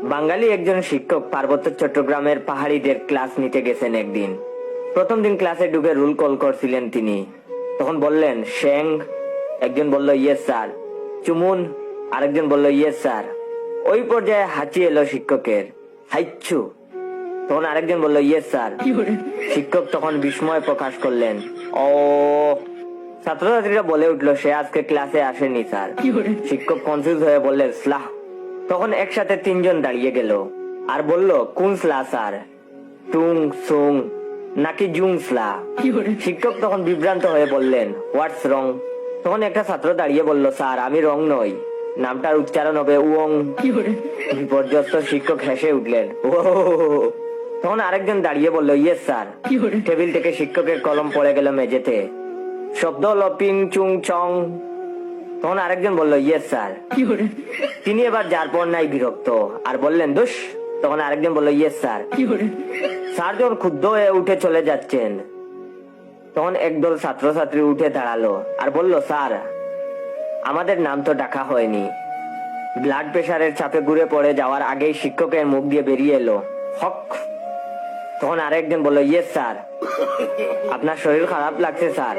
বাঙালি একজন শিক্ষক পার্বত্য চট্টগ্রামের পাহাড়িদের ক্লাস নিতে গেছেন একদিন। প্রথম দিন ক্লাসে ঢুকে রুল কল করছিলেন তিনি। তখন বললেন শেং, একজন বলল ইয়েস স্যার। চুমুন, আরেকজন বলল ইয়েস স্যার। ওই পর্যায়ে হাঁচি এলো শিক্ষকের, হাইচ্ছু। তখন আরেকজন বলল ইয়েস স্যার। শিক্ষক তখন বিস্ময় প্রকাশ করলেন, ও। ছাত্রছাত্রীরা বলে উঠলো সে আজকে ক্লাসে আসেনি স্যার। শিক্ষক কনফিউজ হয়ে বললেন স্লাহ। তখন একসাথে তিনজন দাঁড়িয়ে গেল আর বলল কোন স্লা স্যার, টুং সুং নাকি জুং স্লা? শিক্ষক তখন বিভ্রান্ত হয়ে বললেন হোয়াটস রং? তখন একটা ছাত্র দাঁড়িয়ে বলল স্যার আমি রং নই, নামটার উচ্চারণ হবে উং। বিপর্যস্ত শিক্ষক হেসে উঠলেন, ও। তখন আরেকজন দাঁড়িয়ে বলল ইয়েস স্যার। টেবিল থেকে শিক্ষকের কলম পড়ে গেল মেঝেতে। শব্দ হলো পিং চুং চং। তখন আরেকজন বলল ইয়েস স্যার। তিনি এবার যার পর নাই বিরক্ত আর বললেন দুষ। তখন আরেকজন বলল ইয়েস স্যার। স্যার যখন ক্ষুব্ধ হয়ে উঠে চলে যাচ্ছেন, তখন একদল ছাত্রছাত্রী উঠে দাঁড়ালো আর বলল স্যার আমাদের নাম তো ডাকা হয়নি। ব্লাড প্রেশারের চাপে ঘুরে পড়ে যাওয়ার আগেই শিক্ষকের মুখ দিয়ে বেরিয়ে এলো হক। তখন আরেকজন বলল ইয়েস স্যার। আপনার শরীর খারাপ লাগছে স্যার?